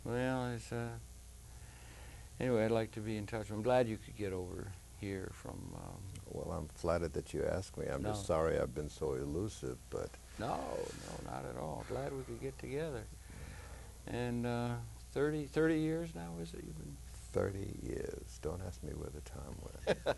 Well, it's anyway, I'd like to be in touch. I'm glad you could get over here from. Well, I'm flattered that you asked me. I'm No. just sorry I've been so elusive, but No, not at all. Glad we could get together. And 30 years now, is it? You've been 30 years. Don't ask me where the time went.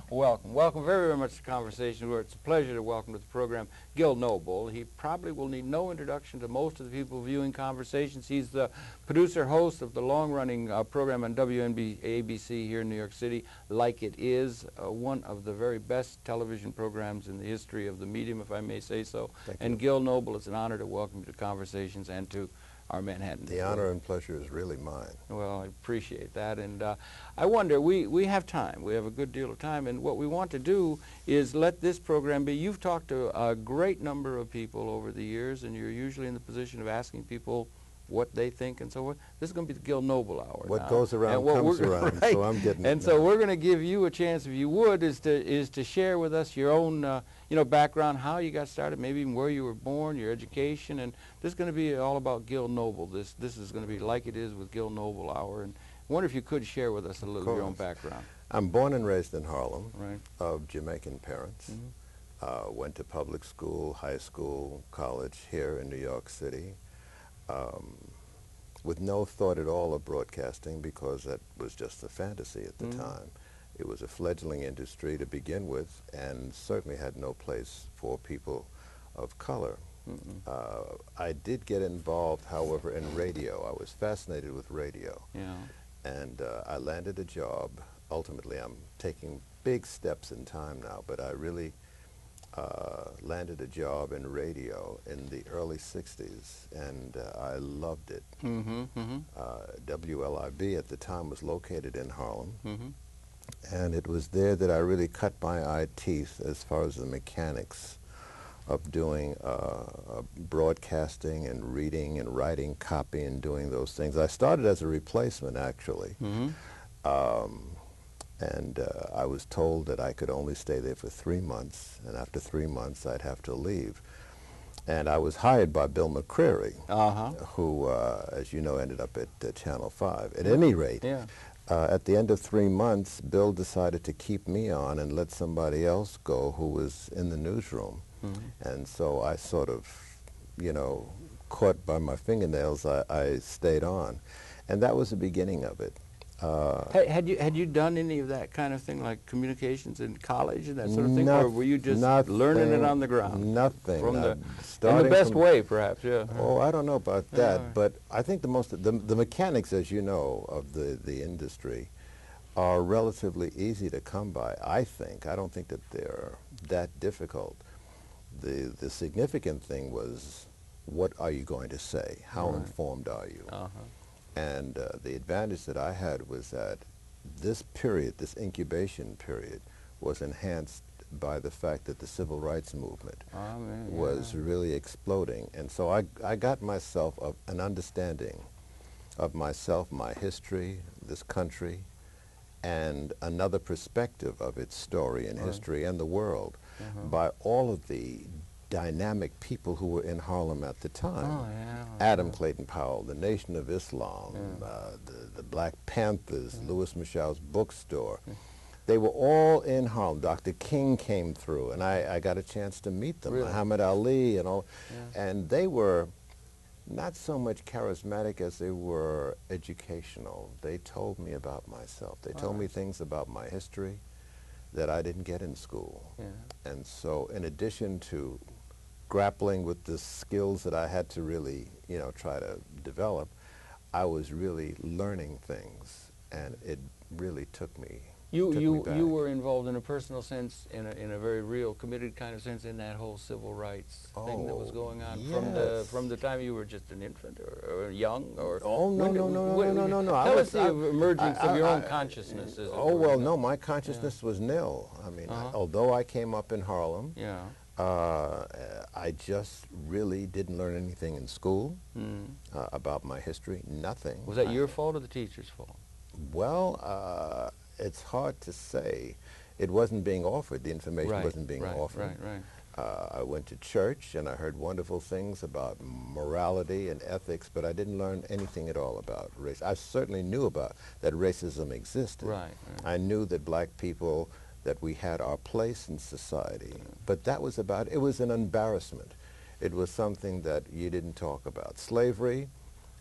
Welcome very, very much to Conversation. It's a pleasure to welcome to the program Gil Noble. He probably will need no introduction to most of the people viewing Conversations. He's the producer, host of the long-running program on WABC here in New York City, Like It Is, one of the very best television programs in the history of the medium, if I may say so. Thank and you. Gil Noble, it's an honor to welcome you to Conversations and to our Manhattan. The honor and pleasure is really mine. Well, I appreciate that, and I wonder, we have time. We have a good deal of time, and what we want to do is let this program be. You've talked to a great number of people over the years, and you're usually in the position of asking people what they think and so forth. This is going to be the Gil Noble Hour. What now. goes around comes around, right. so I'm getting And it so now. we're going to give you a chance, if you would, is to share with us your own background, how you got started, maybe even where you were born, your education, and this is going to be all about Gil Noble. This is going to be Like It Is with Gil Noble Hour, and I wonder if you could share with us a little of your own background. I'm born and raised in Harlem, Right. of Jamaican parents. Went to public school, high school, college here in New York City, with no thought at all of broadcasting, because that was just a fantasy at the time. It was a fledgling industry to begin with, and certainly had no place for people of color. I did get involved, however, in radio. I was fascinated with radio. Yeah. And I landed a job. Ultimately, I'm taking big steps in time now, but I really landed a job in radio in the early 60s, and I loved it. WLIB at the time was located in Harlem, and it was there that I really cut my eye teeth as far as the mechanics of doing broadcasting and reading and writing copy and doing those things. I started as a replacement, actually. And I was told that I could only stay there for 3 months, and after 3 months I'd have to leave. And I was hired by Bill McCreary, who, as you know, ended up at Channel 5. At any rate, at the end of 3 months, Bill decided to keep me on and let somebody else go who was in the newsroom. And so I sort of, caught by my fingernails, I stayed on. And that was the beginning of it. Had you done any of that kind of thing, like communications in college and that sort of thing, or were you just learning it on the ground? Nothing. From in the best way, perhaps, yeah. Oh, I don't know about that, but I think the mechanics, as you know, of the industry are relatively easy to come by, I think. I don't think that they're that difficult. The significant thing was, what are you going to say? How informed are you? And the advantage that I had was that this period, this incubation period, was enhanced by the fact that the civil rights movement was really exploding. And so I got myself an understanding of myself, my history, this country, and another perspective of its story and history and the world by all of the dynamic people who were in Harlem at the time. Adam Clayton Powell, the Nation of Islam, the Black Panthers, Louis Michel's bookstore. They were all in Harlem. Dr. King came through, and I got a chance to meet them. Muhammad Ali and all. And they were not so much charismatic as they were educational. They told me about myself. They told me things about my history that I didn't get in school. And so in addition to grappling with the skills that I had to really, try to develop, I was really learning things, and it really took me You were involved in a personal sense, in a very real, committed kind of sense, in that whole civil rights thing that was going on from the time you were just an infant or young, or no. Tell us the emergence of your own consciousness. No, my consciousness was nil. I mean, although I came up in Harlem, I just really didn't learn anything in school about my history. Nothing. Was that your fault or the teacher's fault? Well, it's hard to say. It wasn't being offered. The information wasn't being offered. I went to church and I heard wonderful things about morality and ethics, but I didn't learn anything at all about race. I certainly knew about that racism existed. Right. I knew that black people, that we had our place in society, but that was about, it was an embarrassment. It was something that you didn't talk about. Slavery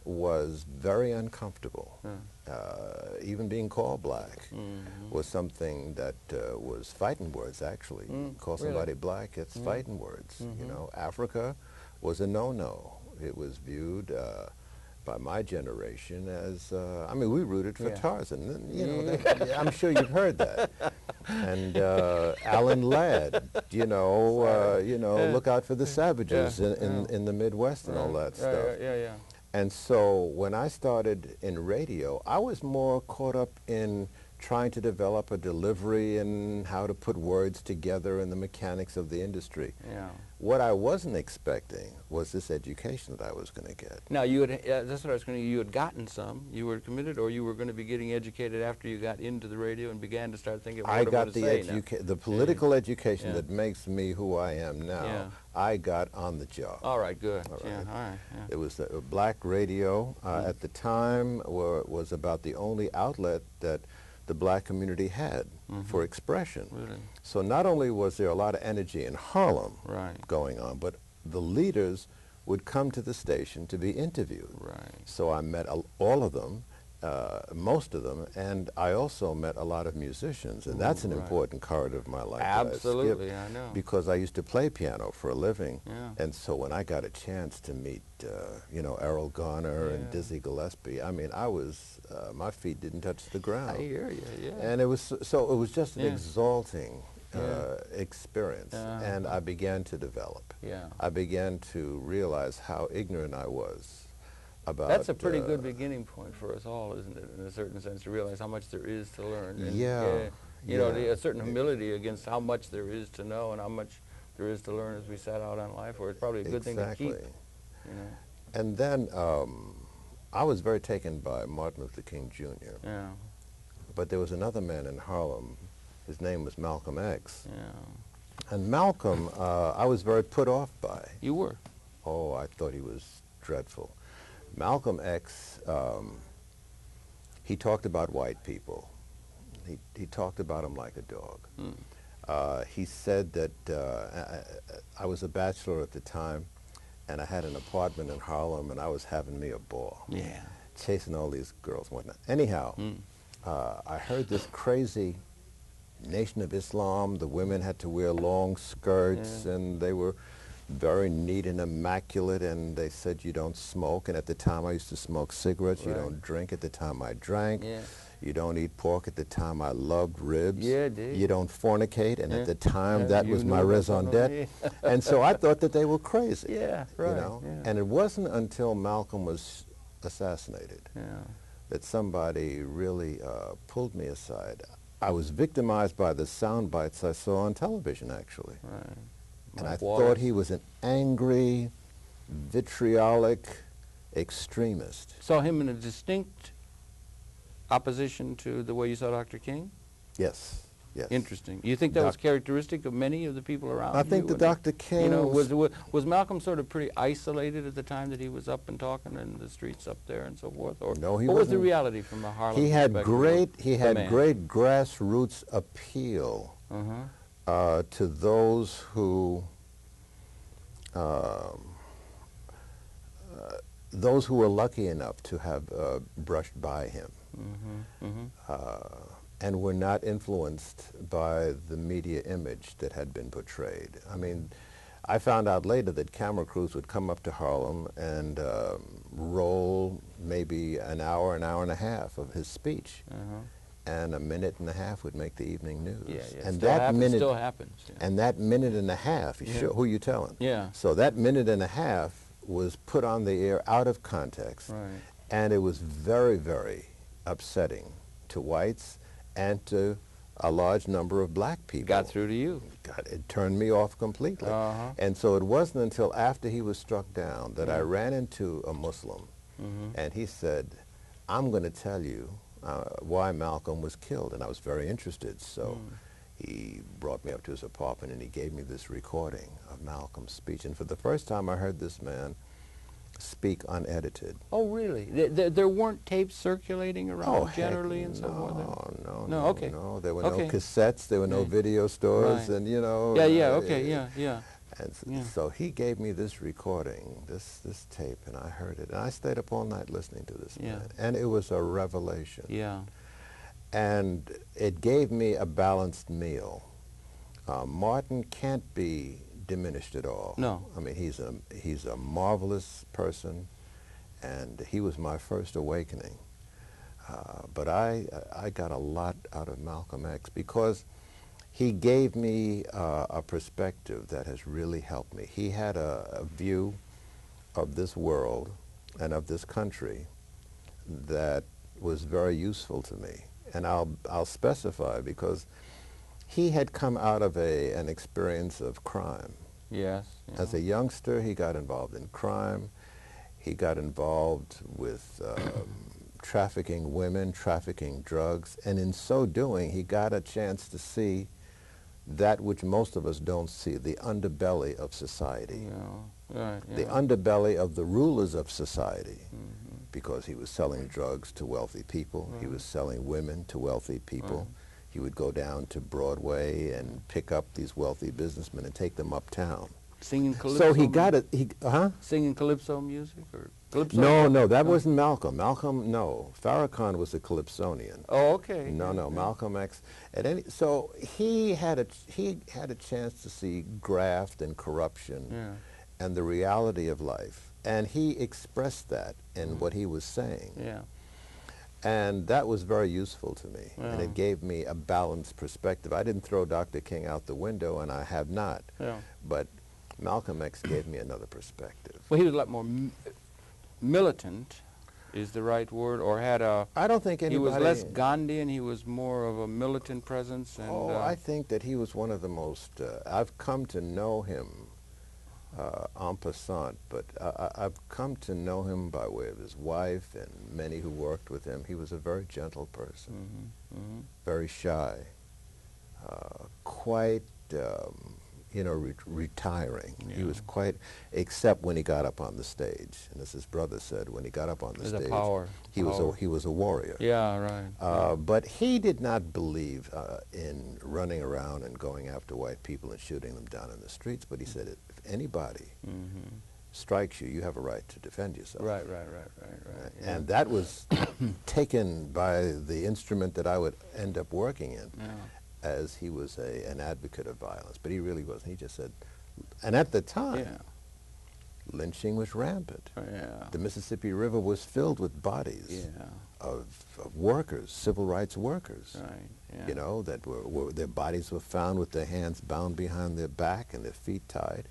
was very uncomfortable. Even being called black was something that was fighting words, actually. Call somebody black, it's fighting words. You know, Africa was a no-no. It was viewed by my generation as, I mean, we rooted for Tarzan. You know, I'm sure you've heard that. And Alan Ladd, you know, look out for the savages in the Midwest and all that stuff. And so when I started in radio, I was more caught up in trying to develop a delivery and how to put words together and the mechanics of the industry. What I wasn't expecting was this education that I was going to get. Now, you had, that's what I was going to, you had gotten some, you were committed, or you were going to be getting educated after you got into the radio and began to start thinking, what I got the political education that makes me who I am now. I got on the job. All right, good. All right. All right. It was black radio at the time was about the only outlet that the black community had for expression. Really? So not only was there a lot of energy in Harlem going on, but the leaders would come to the station to be interviewed. So I met all of them, most of them, and I also met a lot of musicians, and that's an important part of my life. Absolutely, I know. Because I used to play piano for a living, and so when I got a chance to meet, you know, Errol Garner and Dizzy Gillespie, I mean, I was, my feet didn't touch the ground. I hear you, And it was, so it was just an exalting experience, and I began to develop. I began to realize how ignorant I was about. That's a pretty good beginning point for us all, isn't it, in a certain sense, to realize how much there is to learn. And, you know, a certain humility against how much there is to know and how much there is to learn as we set out on life, or it's probably a good thing to keep. You know? And then I was very taken by Martin Luther King Jr. But there was another man in Harlem. His name was Malcolm X. And Malcolm, I was very put off by. You were? Oh, I thought he was dreadful. Malcolm X, he talked about white people. He talked about them like a dog. He said that I was a bachelor at the time, and I had an apartment in Harlem, and I was having me a ball. Chasing all these girls and whatnot. Anyhow, I heard this crazy Nation of Islam. The women had to wear long skirts, and they were very neat and immaculate, and they said you don't smoke, and at the time I used to smoke cigarettes. You don't drink. At the time I drank. You don't eat pork. At the time I loved ribs. You don't fornicate, and at the time that was my raison d'etre. And so I thought that they were crazy. You know? And it wasn't until Malcolm was assassinated that somebody really pulled me aside. I was victimized by the sound bites I saw on television, actually. And I thought he was an angry, vitriolic extremist. Saw him in a distinct opposition to the way you saw Dr. King? Yes. Interesting. You think that was characteristic of many of the people around you? I think that Dr. King, you know, was Malcolm sort of pretty isolated at the time that he was up and talking in the streets up there and so forth? Or no, he wasn't. What was the reality from a Harlem perspective? He had great grassroots appeal to those who were lucky enough to have brushed by him. And were not influenced by the media image that had been portrayed. I mean, I found out later that camera crews would come up to Harlem and roll maybe an hour and a half of his speech. And a minute and a half would make the evening news. And that minute still happens. And that minute and a half, who you telling? So that minute and a half was put on the air out of context. And it was very, very upsetting to whites and to a large number of black people. Got through to you. It turned me off completely. And so it wasn't until after he was struck down that I ran into a Muslim, and he said, I'm going to tell you why Malcolm was killed. And I was very interested. So he brought me up to his apartment and he gave me this recording Malcolm's speech. And for the first time, I heard this man speak unedited. Oh, really? There weren't tapes circulating around generally and so forth? No, okay. No. There were Okay. no cassettes, there were no video stores, Right. and you know. And so he gave me this recording, this tape, and I heard it. And I stayed up all night listening to this man. And it was a revelation. Yeah. And it gave me a balanced meal. Martin can't be diminished at all. No. I mean, he's a marvelous person, and he was my first awakening. But I got a lot out of Malcolm X because he gave me a perspective that has really helped me. He had a view of this world and of this country that was very useful to me. And I'll specify because he had come out of an experience of crime. Yes. Yeah. As a youngster, he got involved in crime. He got involved with trafficking women, trafficking drugs, and in so doing, he got a chance to see that which most of us don't see, the underbelly of society. Yeah. Right, yeah. The underbelly of the rulers of society, because he was selling drugs to wealthy people, he was selling women to wealthy people. He would go down to Broadway and pick up these wealthy businessmen and take them uptown. Singing calypso. So he got it. Singing calypso music or calypso? No, that wasn't Malcolm. Malcolm, no. Farrakhan was a calypsonian. Oh, okay. No, Malcolm X. So he had a chance to see graft and corruption and the reality of life, and he expressed that in what he was saying. Yeah. And that was very useful to me, and it gave me a balanced perspective. I didn't throw Dr. King out the window, and I have not. Yeah. But Malcolm X gave me another perspective. Well, he was a lot more militant, is the right word, or had a... I don't think anybody... He was less Gandhian, he was more of a militant presence. And, I think that he was one of the most... I've come to know him en passant, but I've come to know him by way of his wife and many who worked with him. He was a very gentle person, very shy, quite, retiring. Yeah. He was quite, except when he got up on the stage. And as his brother said, when he got up on the stage, he was a warrior. Yeah, right. But he did not believe in running around and going after white people and shooting them down in the streets. But he said, if anybody strikes you, you have a right to defend yourself. Right. Yeah. And that was taken by the instrument that I would end up working in. Yeah. As he was an advocate of violence, but he really wasn't. He just said, and at the time, lynching was rampant. The Mississippi River was filled with bodies of workers, civil rights workers. You know, that their bodies were found with their hands bound behind their back and their feet tied,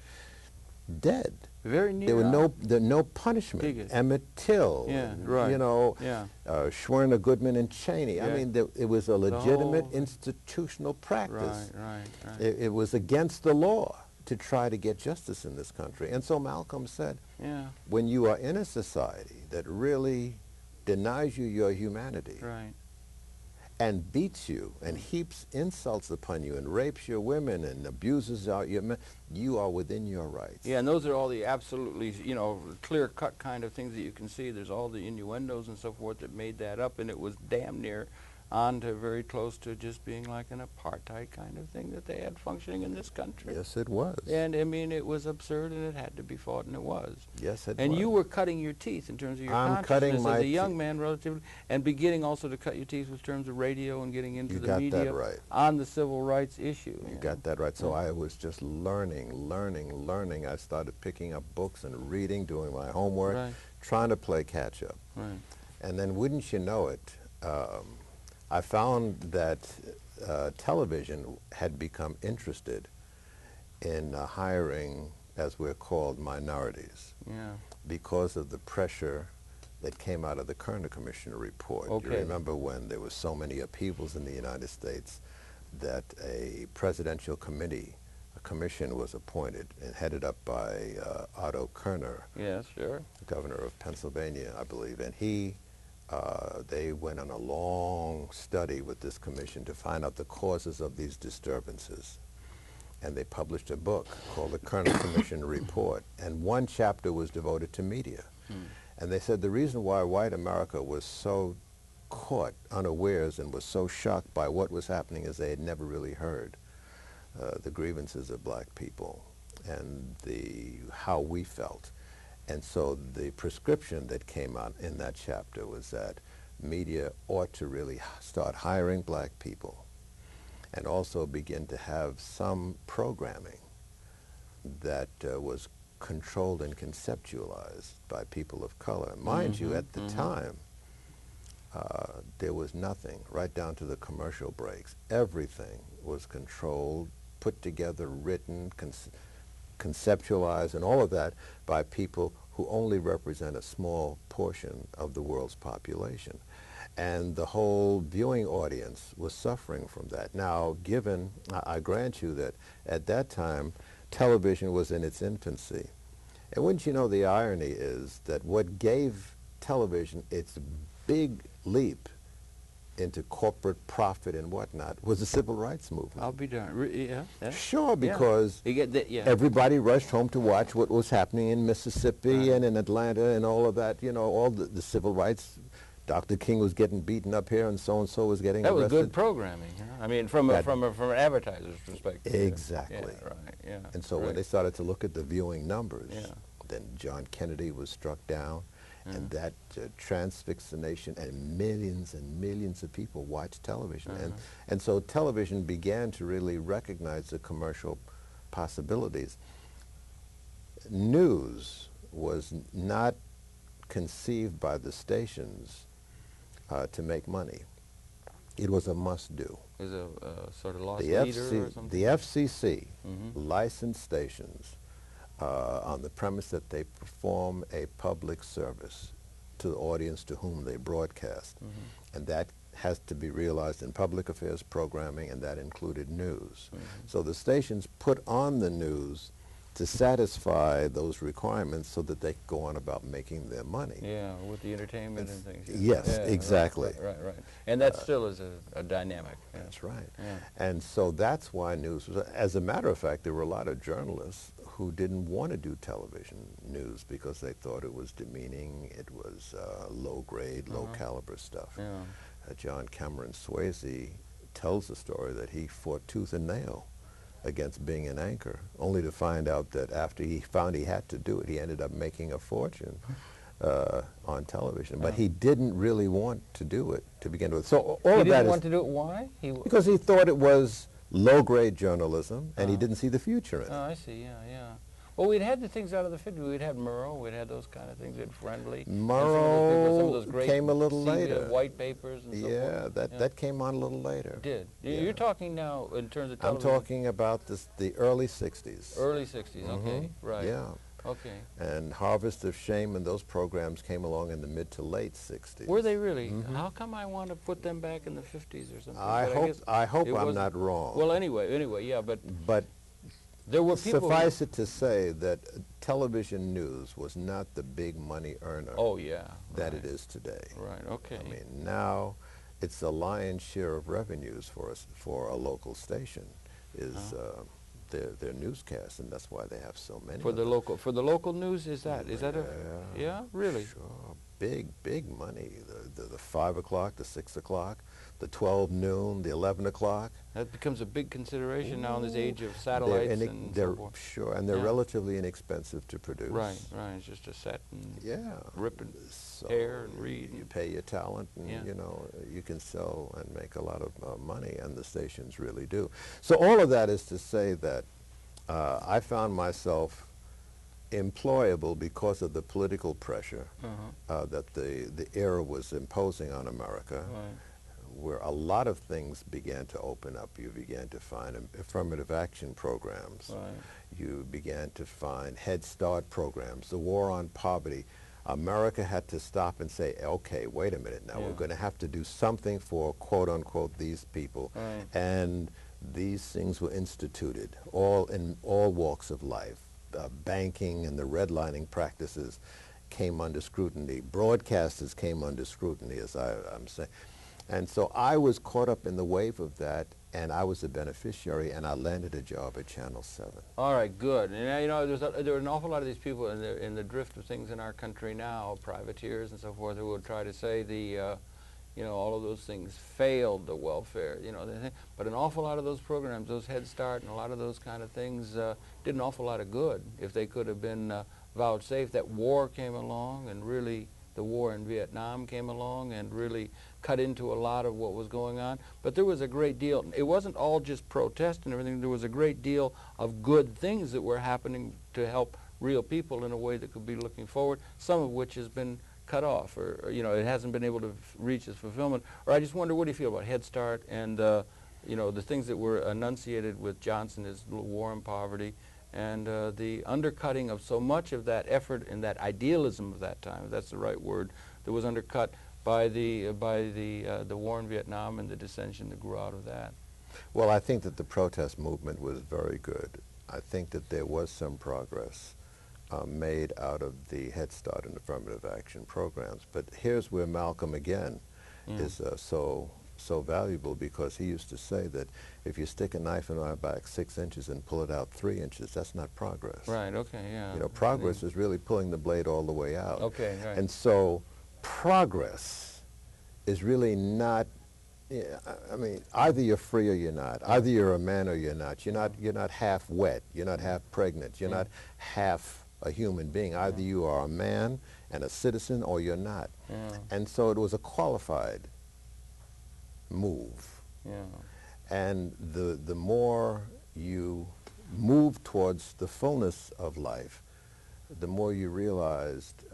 dead. Very near. There were no punishment. Biggest. Emmett Till, Schwerner, Goodman, and Cheney. I mean, it was a legitimate institutional practice. Right. It was against the law to try to get justice in this country. And so Malcolm said, when you are in a society that really denies you your humanity, and beats you and heaps insults upon you and rapes your women and abuses out your men, you are within your rights. Yeah, and those are all the absolutely, clear-cut kind of things that you can see. There's all the innuendos and so forth that made that up, and it was damn near on to very close to just being like an apartheid kind of thing that they had functioning in this country. Yes, it was. And, I mean, it was absurd, and it had to be fought, and it was. Yes, it was. And you were cutting your teeth in terms of your consciousness as a young man, relatively, and beginning also to cut your teeth in terms of radio and getting into the media on the civil rights issue. You got that right. So I was just learning. I started picking up books and reading, doing my homework, trying to play catch-up. And then, wouldn't you know it, I found that television had become interested in hiring, as we're called, minorities, because of the pressure that came out of the Kerner Commissioner report. You remember when there were so many upheavals in the United States that a presidential commission was appointed and headed up by Otto Kerner, governor of Pennsylvania, I believe, and they went on a long study with this commission to find out the causes of these disturbances. and they published a book called the Kerner Commission Report, and one chapter was devoted to media. And they said the reason why white America was so caught unawares and was so shocked by what was happening is they had never really heard the grievances of black people and how we felt. And so the prescription that came out in that chapter was that media ought to really start hiring black people and also begin to have some programming that was controlled and conceptualized by people of color. Mind you, at the time, there was nothing, right down to the commercial breaks. Everything was controlled, put together, written, conceptualized, and all of that by people who only represent a small portion of the world's population. And the whole viewing audience was suffering from that. Now, given, I grant you that at that time, television was in its infancy. And wouldn't you know, the irony is that what gave television its big leap into corporate profit and whatnot was the civil rights movement. I'll be darned. Yeah. Sure, because you get the, everybody rushed home to watch what was happening in Mississippi and in Atlanta and all of that, you know, all the civil rights. Dr. King was getting beaten up here, and so was getting arrested. That was good programming. Huh? I mean, from an advertiser's perspective. Exactly. Yeah, right. Yeah. And so when they started to look at the viewing numbers, then John Kennedy was struck down, and that transfixed the nation, and millions of people watched television. And so television began to really recognize the commercial possibilities. News was not conceived by the stations to make money. It was a must-do. Is a sort of lost leader or something? The FCC licensed stations on the premise that they perform a public service to the audience to whom they broadcast. And that has to be realized in public affairs programming, and that included news. So the stations put on the news to satisfy those requirements so that they could go on about making their money. Yeah, with the entertainment and things. Yes, exactly. Right. And that still is a dynamic. That's right. And so that's why news was, as a matter of fact, there were a lot of journalists who didn't want to do television news because they thought it was demeaning, it was low-grade, low-caliber stuff. John Cameron Swayze tells the story that he fought tooth and nail against being an anchor, only to find out that after he found he had to do it, he ended up making a fortune on television. But he didn't really want to do it to begin with. So all of that is... He didn't want to do it, why? Because he thought it was low-grade journalism, and he didn't see the future in it. Oh, I see, yeah. Well, we'd had the things out of the 50s. We'd had Murrow, we'd had those kind of things, we'd Friendly. Murrow some of those great came a little later. White papers and so forth. That came on a little later. It did. You're talking now in terms of television? I'm talking about the early 60s. Early 60s, okay, right. Yeah. Okay. And Harvest of Shame and those programs came along in the mid to late 60s. Were they really? How come I want to put them back in the 50s or something? I hope I'm not wrong. Well, anyway, yeah, but there were people. Suffice it to say that television news was not the big money earner. That it is today. Right. Okay. I mean, now it's the lion's share of revenues for a local station is their newscasts, and that's why they have so many. For the local news, is that really? Sure, big money. The 5 o'clock, the 6 o'clock, the 12 noon, the 11 o'clock. That becomes a big consideration now in this age of satellites and so forth. Sure, and they're relatively inexpensive to produce. Right. It's just a set and rip and tear and read. You pay your talent, and you know you can sell and make a lot of money, and the stations really do. So all of that is to say that I found myself employable because of the political pressure that the era was imposing on America. Where a lot of things began to open up. You began to find affirmative action programs. You began to find Head Start programs, the war on poverty. America had to stop and say, okay, wait a minute now, we're going to have to do something for quote-unquote these people. And these things were instituted in all walks of life. Banking and the redlining practices came under scrutiny. Broadcasters came under scrutiny, as I'm saying. And so I was caught up in the wave of that, and I was a beneficiary, and I landed a job at Channel 7. All right, good. And you know, there are an awful lot of these people in the drift of things in our country now, privateers and so forth, who will try to say you know, all of those things failed the welfare, you know. But an awful lot of those programs, those Head Start and a lot of those kind of things, did an awful lot of good if they could have been vouchsafed. That war came along, and really the war in Vietnam came along and really cut into a lot of what was going on. But there was a great deal. It wasn't all just protest and everything. There was a great deal of good things that were happening to help real people in a way that could be looking forward, some of which has been cut off, or you know, it hasn't been able to reach its fulfillment. Or I just wonder, what do you feel about Head Start and you know, the things that were enunciated with Johnson, his war on poverty, and the undercutting of so much of that effort and that idealism of that time, if that's the right word, that was undercut by the war in Vietnam and the dissension that grew out of that? Well, I think that the protest movement was very good. I think that there was some progress made out of the Head Start and affirmative action programs. But here's where Malcolm again is so valuable, because he used to say that if you stick a knife in my back 6 inches and pull it out 3 inches, that's not progress. Right, okay, yeah. You know, progress is really pulling the blade all the way out. Okay, right. And so progress is really not, I mean, either you're free or you're not. Either you're a man or you're not. You're not half wet. You're not half pregnant. You're not half a human being. Either you are a man and a citizen, or you're not. And so it was a qualified move. And the more you move towards the fullness of life, the more you realized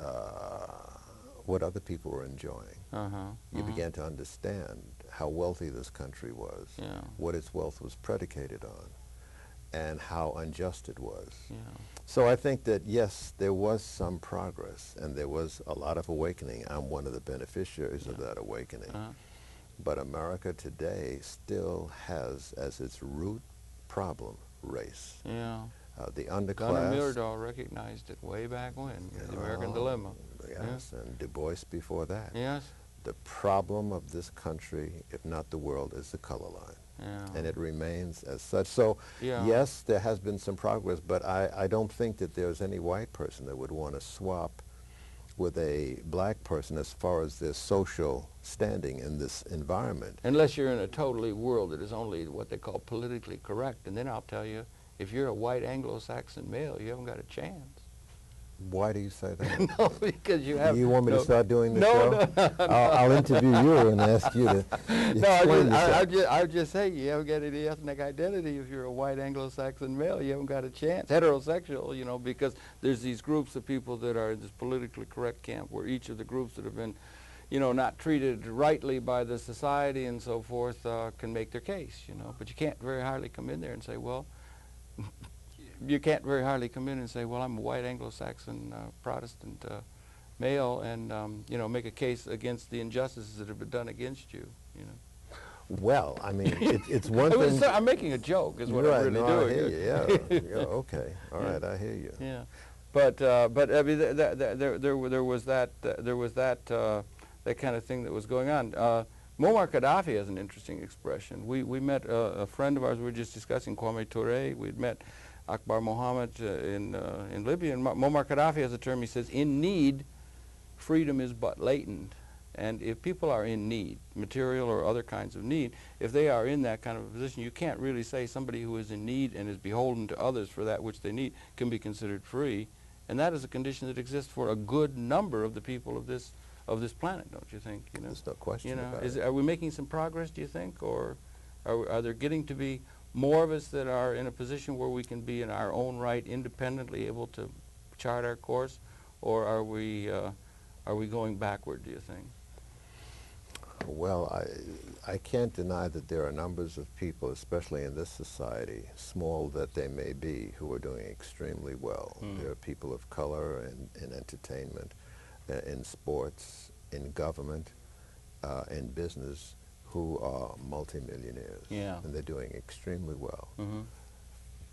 what other people were enjoying. You began to understand how wealthy this country was, what its wealth was predicated on, and how unjust it was. So I think that, yes, there was some progress, and there was a lot of awakening. I'm one of the beneficiaries of that awakening. But America today still has as its root problem race. The underclass. Gunnar Myrdal recognized it way back when, the American Dilemma. Yes, and Du Bois before that. Yes. The problem of this country, if not the world, is the color line. And it remains as such. So, yes, there has been some progress, but I don't think that there's any white person that would want to swap with a black person as far as their social standing in this environment. Unless you're in a totally world that is only what they call politically correct. And then I'll tell you, if you're a white Anglo-Saxon male, you haven't got a chance. Why do you say that? No, because you have... You want me to start doing the show? No. I'll interview you and ask you to explain I'll just say you haven't got any ethnic identity if you're a white Anglo-Saxon male. You haven't got a chance. Heterosexual, you know, because there's these groups of people that are in this politically correct camp, where each of the groups that have been, you know, not treated rightly by the society and so forth can make their case, you know. But you can't very hardly come in there and say, well... You can't very hardly come in and say, well, I'm a white Anglo-Saxon Protestant male, and you know, make a case against the injustices that have been done against you. You know. Well, I mean, it's one thing. I'm making a joke, is what I'm really doing. I hear you. Yeah. Okay. All right. I hear you. Yeah. But I mean, there was that that kind of thing that was going on. Muammar Gaddafi has an interesting expression. We met a friend of ours. We were just discussing Kwame Touré. We'd met Akbar Mohammed in Libya, and Muammar Gaddafi has a term. He says, "In need, freedom is but latent." And if people are in need, material or other kinds of need, if they are in that kind of a position, you can't really say somebody who is in need and is beholden to others for that which they need can be considered free. And that is a condition that exists for a good number of the people of this planet, don't you think? You know? There's no question about it. it. Are we making some progress, do you think, or are there getting to be more of us that are in a position where we can be in our own right, independently able to chart our course, or are we going backward, do you think? Well, I can't deny that there are numbers of people, especially in this society, small that they may be, who are doing extremely well. There are people of color in entertainment, in sports, in government, in business, who are multimillionaires. And they're doing extremely well.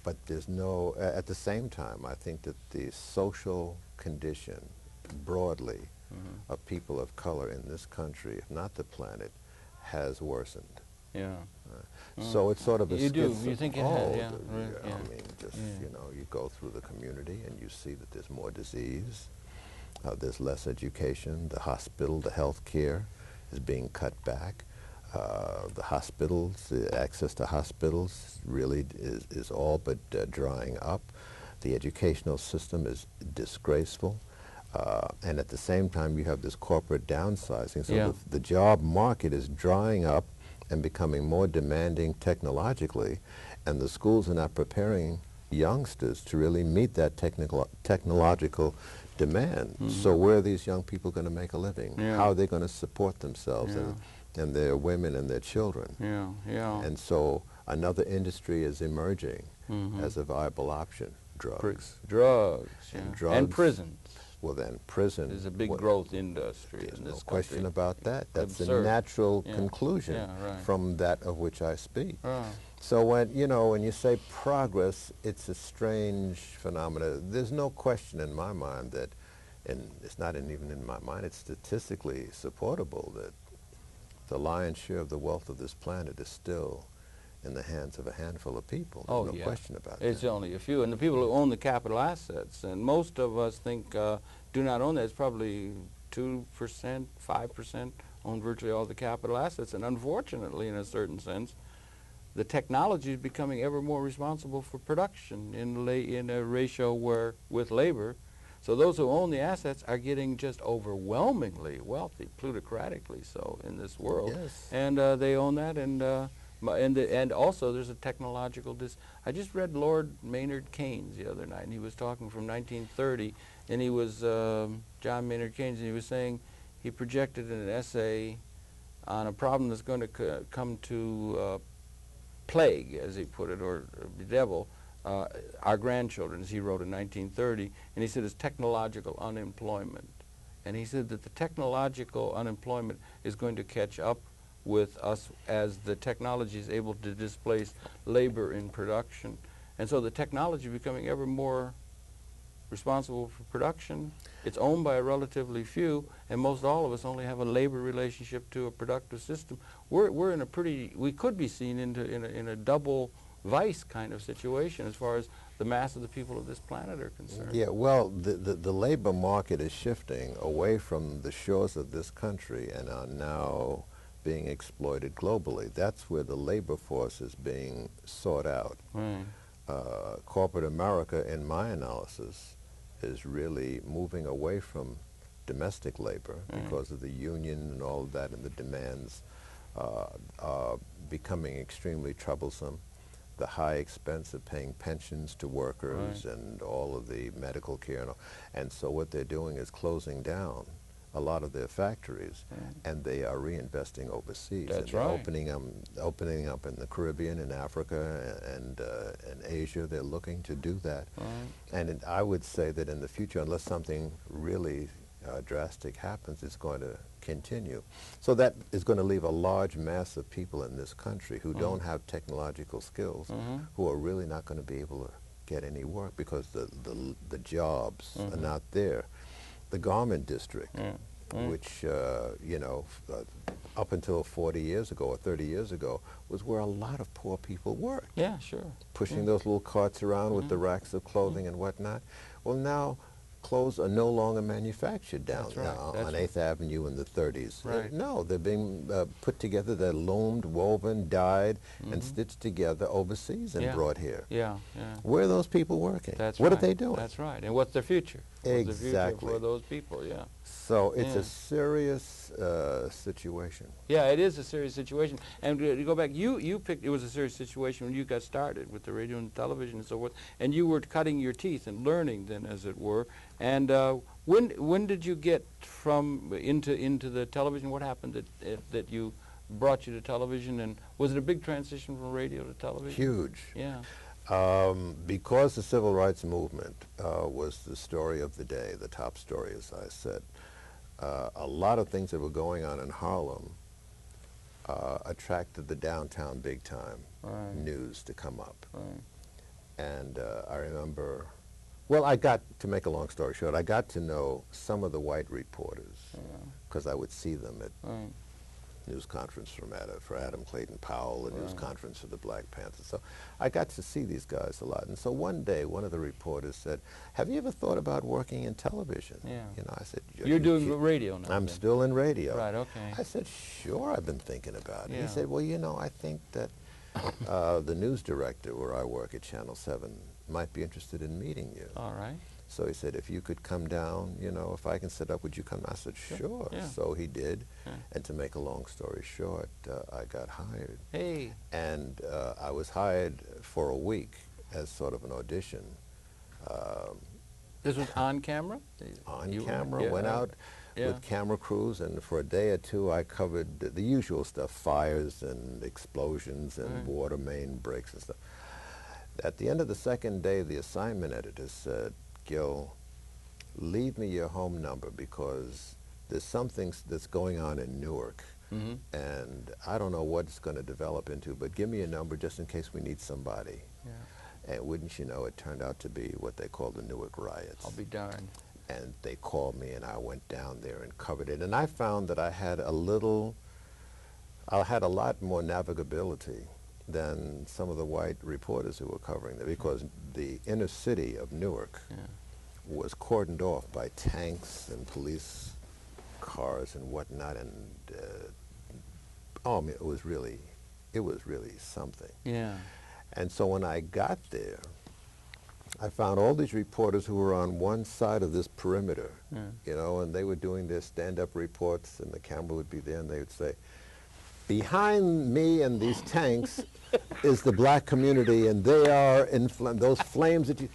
But there's no, at the same time, I think that the social condition broadly of people of color in this country, if not the planet, has worsened. Yeah. So it's sort of a You do. You think it has, yeah. yeah, Right, yeah. I mean, just, you know, you go through the community and you see that there's more disease, there's less education, the hospital, the health care is being cut back. The hospitals, the access to hospitals really is all but drying up. The educational system is disgraceful. And at the same time, you have this corporate downsizing. So the job market is drying up and becoming more demanding technologically, and the schools are not preparing youngsters to really meet that technological demand. So where are these young people going to make a living? How are they going to support themselves and their women and their children? And so another industry is emerging as a viable option. Drugs. Drugs. Drugs. And prisons. Well, then prison is a big growth industry in this country. No question about that. That's absurd. A natural conclusion from that of which I speak. Right. So when you say progress, it's a strange phenomenon. There's no question in my mind that, and it's not even in my mind, it's statistically supportable that the lion's share of the wealth of this planet is still in the hands of a handful of people. There's no question about that. It's only a few, and the people who own the capital assets, and most of us think do not own that. It's probably 2%, 5% own virtually all the capital assets, and unfortunately, in a certain sense, the technology is becoming ever more responsible for production in a ratio with labor. So those who own the assets are getting just overwhelmingly wealthy, plutocratically so in this world, and they own that, and also there's a technological I just read Lord Maynard Keynes the other night, and he was talking from 1930, and he was John Maynard Keynes, and he was saying he projected in an essay on a problem that's going to come to plague, as he put it, or bedevil our grandchildren, as he wrote in 1930, and he said it's technological unemployment, and he said that the technological unemployment is going to catch up with us as the technology is able to displace labor in production. And so the technology becoming ever more responsible for production. It's owned by a relatively few, and most all of us only have a labor relationship to a productive system. We're in a we could be seen in a double vice kind of situation as far as the mass of the people of this planet are concerned. Yeah, well, the labor market is shifting away from the shores of this country and are now being exploited globally. That's where the labor force is being sought out. Corporate America, in my analysis, is really moving away from domestic labor because of the union and all of that, and the demands are becoming extremely troublesome. The high expense of paying pensions to workers and all of the medical care. And so what they're doing is closing down a lot of their factories, and they are reinvesting overseas. That's and right. Opening up in the Caribbean and Africa and Asia. They're looking to do that. And I would say that in the future, unless something really drastic happens, it's going to continue. So that is going to leave a large mass of people in this country who don't have technological skills, who are really not going to be able to get any work because the jobs are not there. The garment district, which, you know, up until 40 years ago or 30 years ago, was where a lot of poor people worked. Yeah, sure. Pushing those little carts around with the racks of clothing and whatnot. Well, now clothes are no longer manufactured down on 8th Avenue in the 30s. No, they're being put together, they're loomed, woven, dyed, and stitched together overseas and brought here. Where are those people working? What are they doing? That's right. And what's their future? Exactly. What's the future for those people, So it's a serious situation. Yeah, it is a serious situation. And to go back, you picked, it was a serious situation when you got started with the radio and television and so forth, and you were cutting your teeth and learning then, as it were. And when did you get from into the television? What happened that you brought you to television, and was it a big transition from radio to television? Huge. Yeah. Because the civil rights movement was the story of the day, the top story, as I said, a lot of things that were going on in Harlem attracted the downtown big-time news to come up. And I remember, well, to make a long story short, I got to know some of the white reporters because I would see them at news conference for Adam Clayton Powell, a news conference for the Black Panthers. So I got to see these guys a lot. And so one day, one of the reporters said, "Have you ever thought about working in television?" Yeah. You know, I said, "You're doing radio now." I'm still in radio. Right. Okay. I said, "Sure, I've been thinking about it." Yeah. He said, "Well, you know, I think that the news director where I work at Channel 7 might be interested in meeting you." All right. So he said, "If you could come down, you know, if I can set up, would you come?" I said, "Sure." Yeah. So he did. Yeah. And to make a long story short, I got hired. Hey. And I was hired for a week as sort of an audition. This was on camera? On camera, went out yeah. with camera crews, and for a day or two I covered the usual stuff, fires and explosions and water main breaks and stuff. At the end of the second day, the assignment editor said, "Gil, leave me your home number because there's something that's going on in Newark, and I don't know what it's going to develop into, but give me a number just in case we need somebody." Yeah. And wouldn't you know, it turned out to be what they call the Newark riots. I'll be darned. And they called me, and I went down there and covered it. And I found that I had a lot more navigability than some of the white reporters who were covering it, because the inner city of Newark was cordoned off by tanks and police cars and whatnot, and I mean, it was really something. Yeah. And so when I got there, I found all these reporters who were on one side of this perimeter, you know, and they were doing their stand-up reports, and the camera would be there, and they would say, "Behind me and these tanks is the black community, and they are in those flames that you..."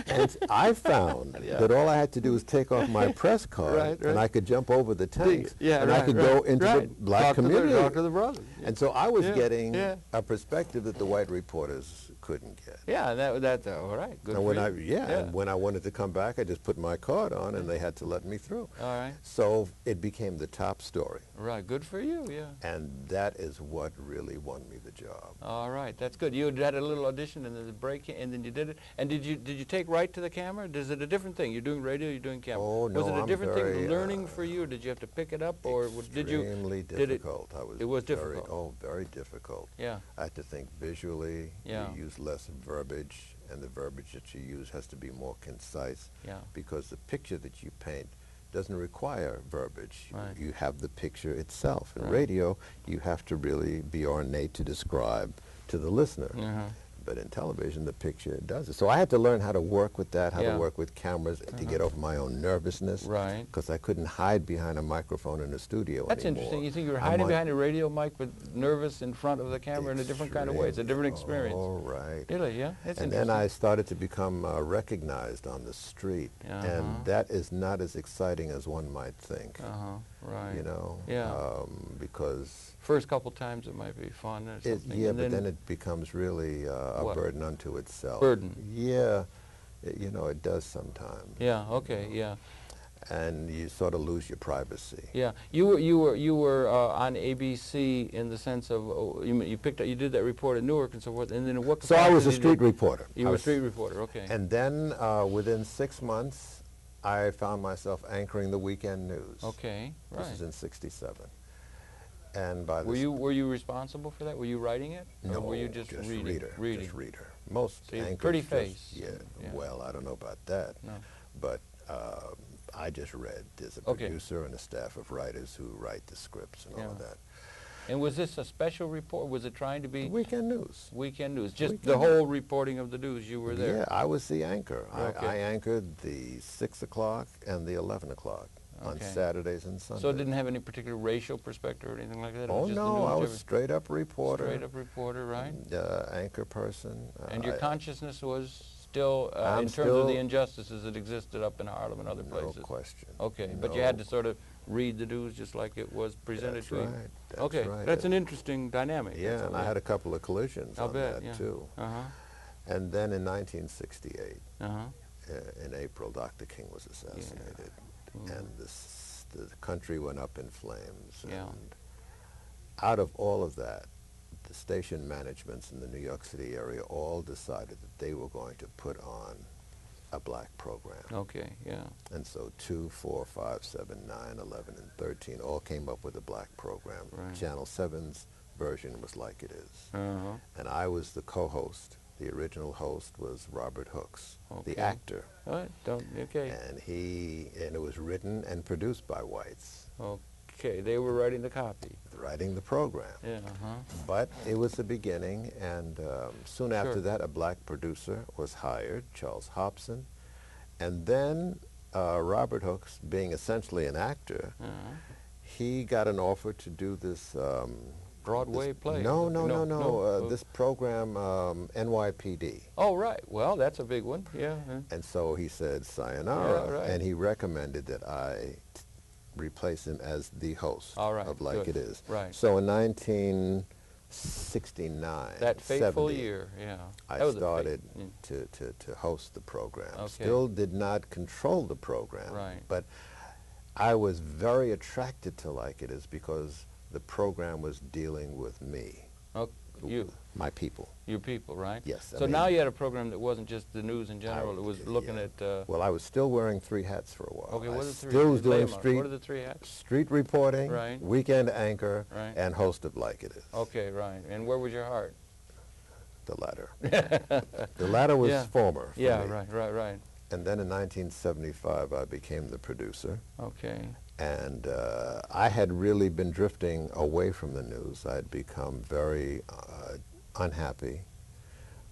And I found that all I had to do was take off my press card, and I could jump over the tanks, and I could go into the black community. Talk to the brothers. And so I was getting a perspective that the white reporters couldn't get. Yeah, that's all right. Good And for when you. and when I wanted to come back, I just put my card on, and they had to let me through. All right. So it became the top story. Right. Good for you. Yeah. And that is what really won me the job. All right. That's good. You had a little audition, and then the break, and then you did it. And did you take right to the camera? Is it a different thing? You're doing radio. You're doing camera. Oh no, was it a different very, thing learning for you? Or did you have to pick it up, or did you? Extremely did difficult. it was difficult. Very difficult. Yeah. I had to think visually. Yeah. You use less verbiage, and the verbiage that you use has to be more concise. Yeah. Because the picture that you paint doesn't require verbiage. Right. You have the picture itself. In Right. radio, you have to really be ornate to describe to the listener. Uh-huh. But in television, the picture does it. So I had to learn how to work with that, how Yeah. to work with cameras, to get over my own nervousness. Right. Because I couldn't hide behind a microphone in a studio That's anymore. interesting. You think you were hiding behind a radio mic, but nervous in front of the camera in a different kind of way. It's a different experience. All right. Really? Yeah. That's And then I started to become recognized on the street, and that is not as exciting as one might think. Right. You know. Yeah. Because first couple times it might be fun or something. yeah, but then it becomes really a burden unto itself. Burden. Yeah. You know, it does sometimes. Yeah. Okay. Yeah. And you sort of lose your privacy. Yeah, you were on ABC in the sense of you picked up, you did that report in Newark and so forth, and then in what So I was a capacity street reporter. You were a street reporter, okay. And then within 6 months, I found myself anchoring the weekend news. Okay, right. This is in '67. And by were you responsible for that? Were you writing it? No, or were you just reading? Just reader. Most so anchors pretty just, face. Yeah, yeah. Well, I don't know about that. No. But I just read. There's a producer and a staff of writers who write the scripts and all of that. And was this a special report? Was it trying to be? Weekend news. Weekend news. Just the whole reporting of the news, you were there? Yeah, I was the anchor. Okay. I anchored the 6 o'clock and the 11 o'clock on Saturdays and Sundays. So it didn't have any particular racial perspective or anything like that? Oh, no, I was straight up reporter. Straight up reporter, right? Anchor person. And your consciousness was still, in terms of the injustices that existed up in Harlem and other places? No question. Okay, no. But you had to sort of read the news just like it was presented to you? That's right. That's an interesting dynamic. Yeah, and I had a couple of collisions on that, too. And then in 1968, in April, Dr. King was assassinated. And the country went up in flames. And out of all of that, the station managements in the New York City area all decided that they were going to put on a black program. Okay, yeah. And so 2, 4, 5, 7, 9, 11, and 13 all came up with a black program. Right. Channel 7's version was Like It Is. Uh-huh. And I was the co-host. The original host was Robert Hooks, Okay. the actor. All right, okay. And it was written and produced by whites. Okay, they were writing the copy. Writing the program. Yeah, uh-huh. But it was the beginning, and soon after Sure. that, a black producer was hired, Charles Hobson. And then Robert Hooks, being essentially an actor, Uh-huh. he got an offer to do this Broadway play? No. This program, NYPD. Oh, right. Well, that's a big one. Yeah. And so he said, sayonara. Yeah, right. And he recommended that I replace him as the host All right, of Like good. It Is. Right. So in 1969, That fateful 70, year, yeah. I That was a started fate. to host the program. Okay. Still did not control the program. Right. But I was very attracted to Like It Is because the program was dealing with me. Oh, you. My people. Your people, right? Yes. I So mean, now you had a program that wasn't just the news in general. It was looking yeah. at... Well, I was still wearing 3 hats for a while. okay, what are the three? Still was lay doing 'em out. street, What are the 3 hats? street reporting, Right. weekend anchor, Right. and host of Like It Is. Okay, right. And where was your heart? The latter. The latter was Yeah. former for Yeah, me. right. And then in 1975, I became the producer. Okay. And I had really been drifting away from the news. I had become very unhappy.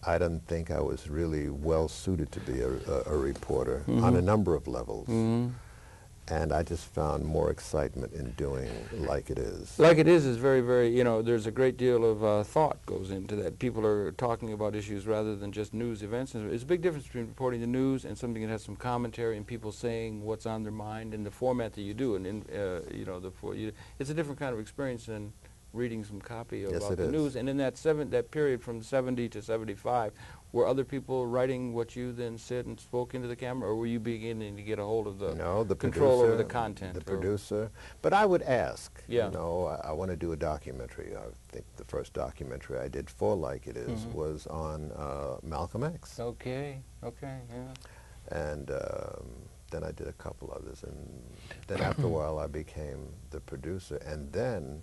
I didn't think I was really well suited to be a reporter on a number of levels. Mm-hmm. And I just found more excitement in doing Like It Is. Like It Is very, very, you know, there's a great deal of thought goes into that. People are talking about issues rather than just news events. And it's a big difference between reporting the news and something that has some commentary and people saying what's on their mind in the format that you do. And, you know, it's a different kind of experience than reading some copy about the news. And in that period from 70 to 75, were other people writing what you then said and spoke into the camera, or were you beginning to get a hold of the control producer, over the content? The producer. But I would ask, Yeah. you know, I want to do a documentary. I think the first documentary I did for Like It Is was on Malcolm X. Okay, yeah. And then I did a couple others. And then after a while I became the producer. And then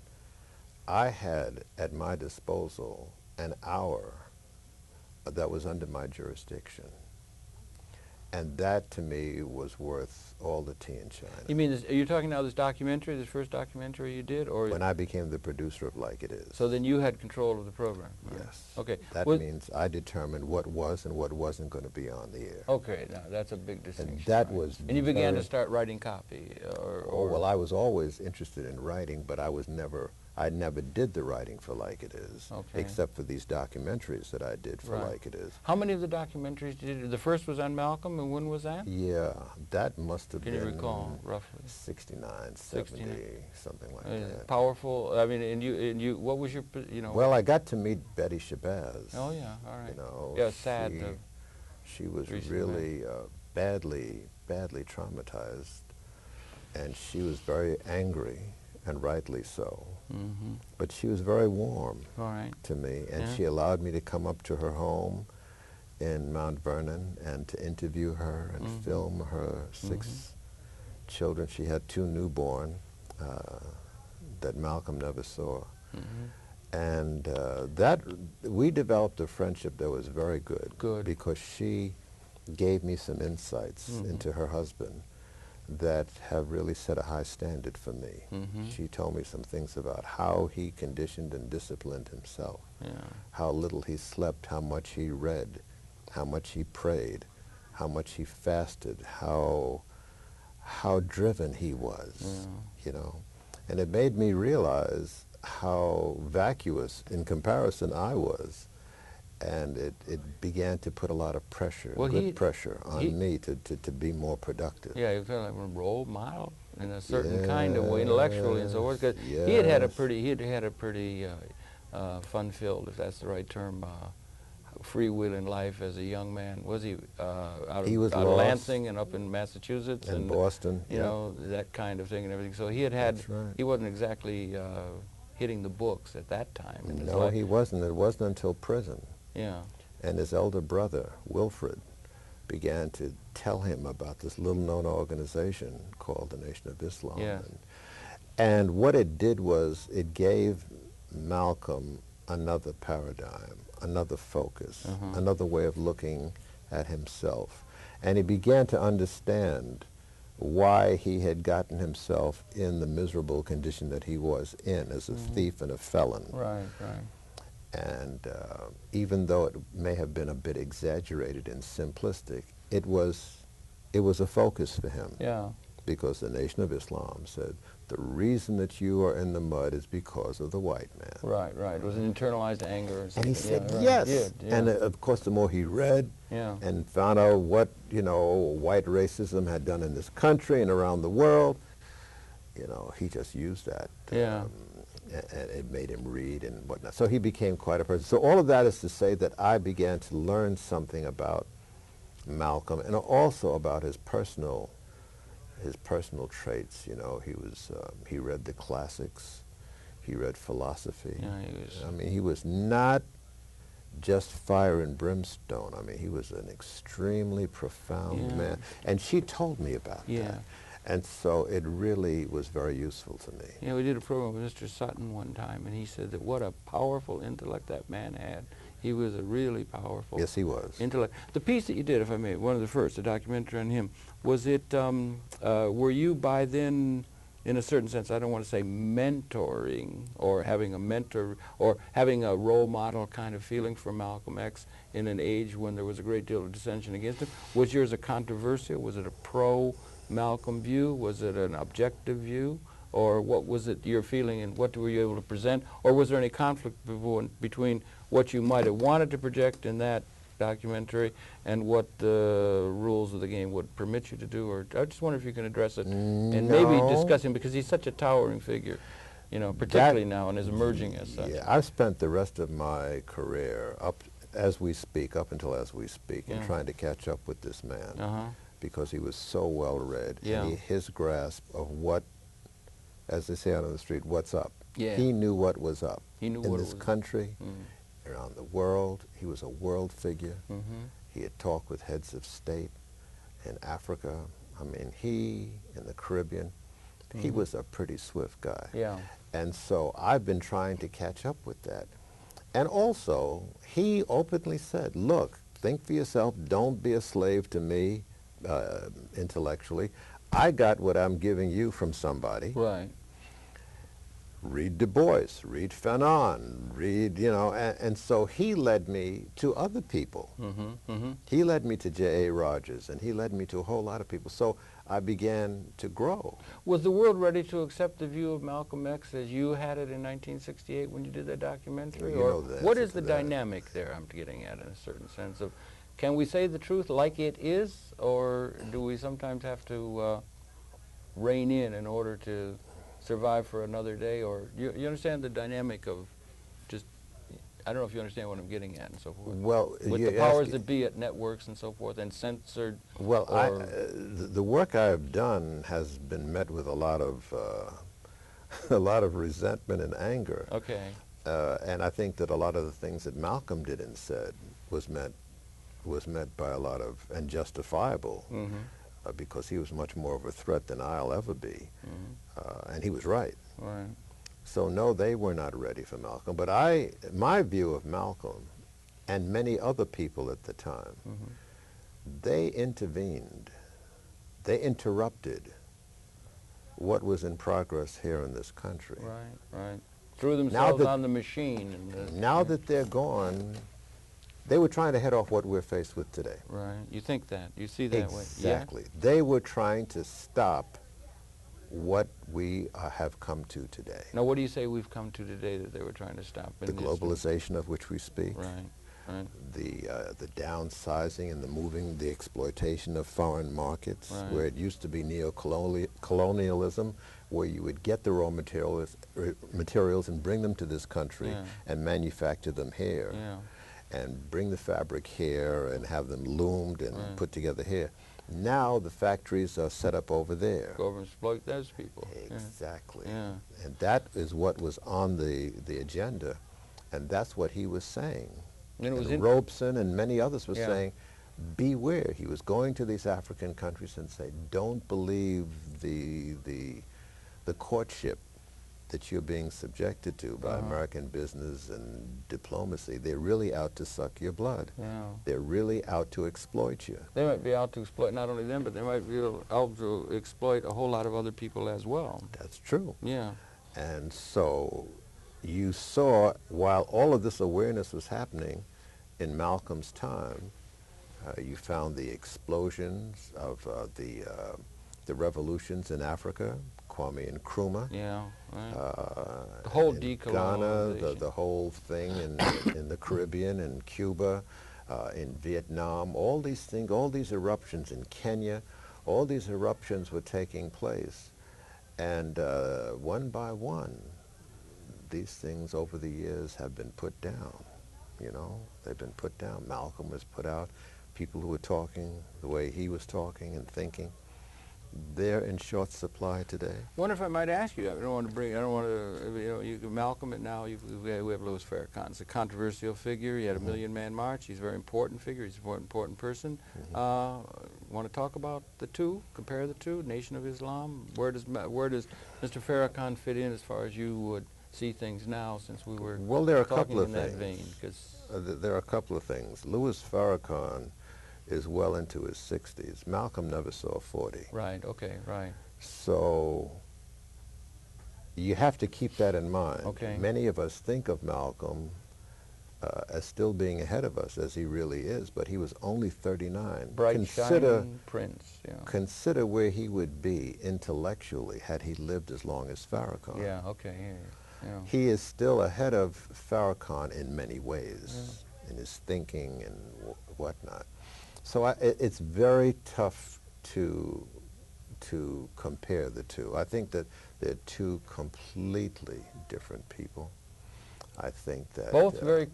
I had at my disposal an hour that was under my jurisdiction. And that, to me, was worth all the tea in China. You mean, are you talking now this documentary, this first documentary you did? Or When I became the producer of Like It Is. so then you had control of the program? Right? Yes. Okay. That means I determined what was and what wasn't going to be on the air. Okay, now that's a big distinction. And that right? was And you began to very- start writing copy? Oh, well, I was always interested in writing, but I never did the writing for Like It Is, Okay. except for these documentaries that I did for Right. Like It Is. How many of the documentaries did you do? The first was on Malcolm, and when was that? Yeah, that must have Can been you recall, roughly? 69, 70, 69. something like that. Powerful. I mean, and you, what was your, you know? Well, I got to meet Betty Shabazz. Oh yeah, all right. You know, yeah, sad. she was recent really badly traumatized, and she was very angry, and rightly so. Mm-hmm. But she was very warm All right. to me, and Yeah. she allowed me to come up to her home in Mount Vernon and to interview her and film her 6 children. She had 2 newborn that Malcolm never saw. And that we developed a friendship that was very good. Because she gave me some insights into her husband that have really set a high standard for me. She told me some things about how he conditioned and disciplined himself, how little he slept, how much he read, how much he prayed, how much he fasted, how driven he was, you know. And it made me realize how vacuous in comparison I was. And it began to put a lot of pressure, good pressure on me to be more productive. Yeah, he was kind of like a role model in a certain kind of way, intellectually and so forth. Because he had had a pretty fun-filled, if that's the right term, freewheeling life as a young man. Was he out of Lansing and up in Massachusetts and Boston? You know, that kind of thing and everything. So he had he wasn't exactly hitting the books at that time. In his life. He wasn't. It wasn't until prison. Yeah. And his elder brother, Wilfred, began to tell him about this little-known organization called the Nation of Islam. Yeah. And what it did was it gave Malcolm another paradigm, another focus, another way of looking at himself. And he began to understand why he had gotten himself in the miserable condition that he was in as a thief and a felon. Right, right. And even though it may have been a bit exaggerated and simplistic, it was a focus for him. Yeah. Because the Nation of Islam said, the reason that you are in the mud is because of the white man. Right, right. It was an internalized anger or something. And he said, yeah, right. yes. Yeah. And of course, the more he read and found out what, white racism had done in this country and around the world, he just used that. Yeah. And it made him read and whatnot. So he became quite a person. So all of that is to say that I began to learn something about Malcolm and also about his personal traits. He read the classics, he read philosophy. Yeah, he was not just fire and brimstone. He was an extremely profound man. And she told me about that. And so it really was very useful to me. Yeah, we did a program with Mr. Sutton one time, and he said that what a powerful intellect that man had. He was a really powerful Yes, he was. intellect. The piece that you did, if I may, one of the first, a documentary on him, was it, were you by then, in a certain sense, I don't want to say mentoring or having a mentor or having a role model kind of feeling for Malcolm X in an age when there was a great deal of dissension against him? Was yours a controversial? Was it a pro-Malcolm view? Was it an objective view? Or what was it your feeling and what were you able to present? Or was there any conflict between what you might have wanted to project in that documentary and what the rules of the game would permit you to do? Or I just wonder if you can address it and maybe discuss him, because he's such a towering figure, particularly now and is emerging as such. Yeah, I've spent the rest of my career up until as we speak, in trying to catch up with this man because he was so well read. And his grasp of what, as they say out on the street, what's up. He knew what was up in this country, around the world. He was a world figure. He had talked with heads of state in Africa. He in the Caribbean. He was a pretty swift guy. And so I've been trying to catch up with that. And also, he openly said, look, think for yourself. Don't be a slave to me intellectually. I got what I'm giving you from somebody. Right. Read Du Bois, read Fanon, read, and so he led me to other people. He led me to J.A. Rogers, and he led me to a whole lot of people. So I began to grow. Was the world ready to accept the view of Malcolm X as you had it in 1968 when you did that documentary? Or what is the dynamic there I'm getting at, in a certain sense of, can we say the truth like it is, or do we sometimes have to rein in order to survive for another day? Or you understand the dynamic of just, I don't know if you understand what I'm getting at and so forth. Well, with the powers that be at networks and so forth and censored. Well, the work I have done has been met with a lot of resentment and anger. Okay. And I think that a lot of the things that Malcolm did and said was met by a lot of, and justifiable, because he was much more of a threat than I'll ever be. And he was right. Right. So no, they were not ready for Malcolm. But my view of Malcolm and many other people at the time, they intervened. They interrupted what was in progress here in this country. Right, right. Threw themselves on the machine. Now that they're gone, they were trying to head off what we're faced with today. Right. You think that. You see that way. Exactly. They were trying to stop what we have come to today. Now, what do you say we've come to today that they were trying to stop? The globalization of which we speak. Right, right. The downsizing and the exploitation of foreign markets, where it used to be neo-colonialism, where you would get the raw materials and bring them to this country and manufacture them here, and bring the fabric here and have them loomed and put together here. Now the factories are set up over there. Go over and exploit those people. Exactly. And that is what was on the agenda, and that's what he was saying. And Robeson and many others were saying, beware. He was going to these African countries and say, don't believe the courtship that you're being subjected to by American business and diplomacy. They're really out to suck your blood. Yeah. They're really out to exploit you. They might be out to exploit not only them, but they might be out to exploit a whole lot of other people as well. That's true. Yeah. And so you saw, while all of this awareness was happening in Malcolm's time, you found the explosions of the revolutions in Africa, Kwame Nkrumah. Yeah, right. The whole decolonization. Ghana, the whole thing in the Caribbean, in Cuba, in Vietnam, all these things, all these eruptions in Kenya, all these eruptions were taking place. And one by one, these things over the years have been put down, you know. They've been put down. Malcolm was put out. People who were talking the way he was talking and thinking, they're in short supply today. I wonder if I might ask you, I don't want to, you know, you Malcolm, and now we have Louis Farrakhan. It's a controversial figure. He had a Million-Man March. He's a very important figure. He's an important person. Want to talk about the two, compare the two, Nation of Islam? Where does Mr. Farrakhan fit in as far as you would see things now, since we were there are a couple of in that things. vein? There are a couple of things. Louis Farrakhan is well into his 60s. Malcolm never saw 40. Right, okay, right. So you have to keep that in mind. Okay. Many of us think of Malcolm as still being ahead of us, as he really is, but he was only 39. Bright, shining prince, yeah. Consider where he would be intellectually had he lived as long as Farrakhan. Yeah, okay, yeah. He is still ahead of Farrakhan in many ways, in his thinking and whatnot. So it's very tough to compare the two. I think that they're two completely different people. I think that both very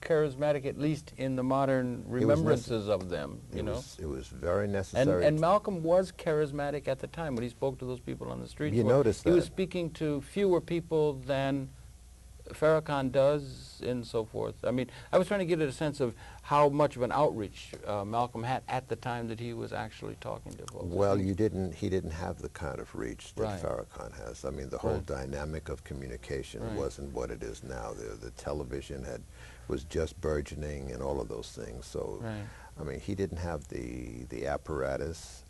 charismatic, at least in the modern remembrances of them. You know, it was very necessary. And Malcolm was charismatic at the time when he spoke to those people on the streets. You noticed that he was speaking to fewer people than Farrakhan does, and so forth. I mean, I was trying to get a sense of how much of an outreach Malcolm had at the time that he was actually talking to folks. Well, he didn't have the kind of reach that Farrakhan has. I mean, the whole dynamic of communication wasn't what it is now. The television was just burgeoning and all of those things. So, I mean, he didn't have the apparatus,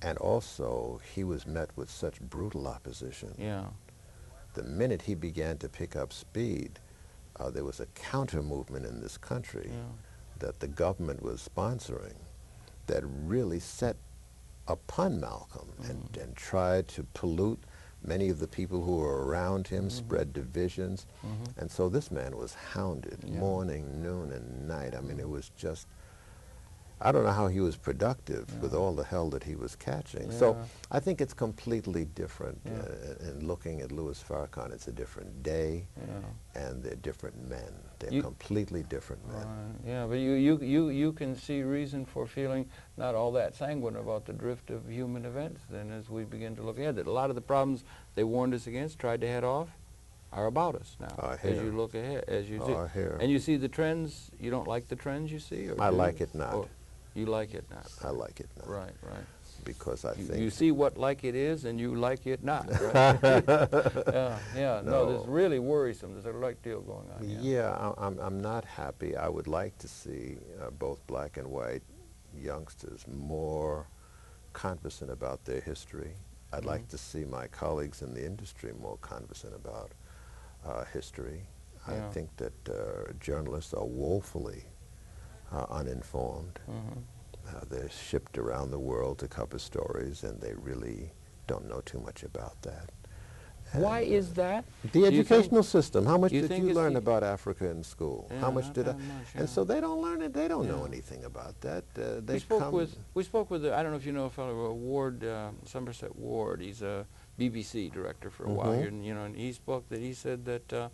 and also he was met with such brutal opposition. Yeah. The minute he began to pick up speed, there was a counter movement in this country that the government was sponsoring that really set upon Malcolm and tried to pollute many of the people who were around him, spread divisions. And so this man was hounded morning, noon, and night. I mean, it was just, I don't know how he was productive with all the hell that he was catching. So I think it's completely different. In looking at Louis Farrakhan, it's a different day, and they're different men. They're completely different men. Yeah, but you can see reason for feeling not all that sanguine about the drift of human events then, as we begin to look ahead. That a lot of the problems they warned us against, tried to head off, are about us now. As you look ahead, as you do. And you see the trends. You don't like the trends you see? Or I like it not. Or you like it not? I like it not. Right. Because I think... You see what like it is, and you like it not, right? No, this is really worrisome. There's a right deal going on. Yeah, I'm not happy. I would like to see both black and white youngsters more conversant about their history. I'd like to see my colleagues in the industry more conversant about history. I think that journalists are woefully uninformed. They're shipped around the world to cover stories, and they really don't know too much about that. And why is that? The educational system. How much did you learn about Africa in school? How much did I? And so they don't learn it. They don't know anything about that. We spoke with I don't know if you know a fellow, Ward, Somerset Ward. He's a BBC director for a while here, and and he said that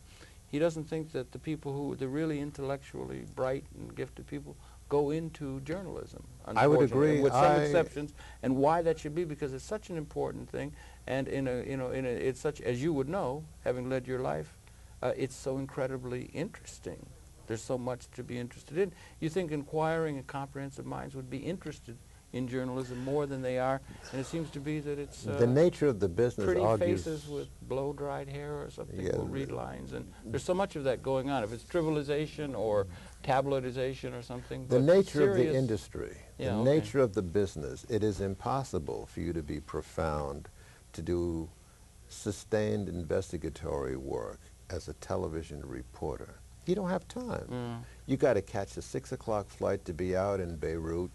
he doesn't think that the really intellectually bright and gifted people go into journalism. I would agree, with some exceptions, and why that should be, because it's such an important thing, and it's such, as you would know, having led your life, it's so incredibly interesting There's so much to be interested in. You think inquiring and comprehensive minds would be interested in journalism more than they are, and it seems to be that it's the nature of the business pretty argues faces with blow-dried hair or something Yeah, will read lines, and there's so much of that going on. If it's trivialization or tabloidization or something, the but nature of the serious- industry, Yeah, the okay. nature of the business. It is impossible for you to be profound, to do sustained investigatory work as a television reporter. You don't have time. You got to catch a 6 o'clock flight to be out in Beirut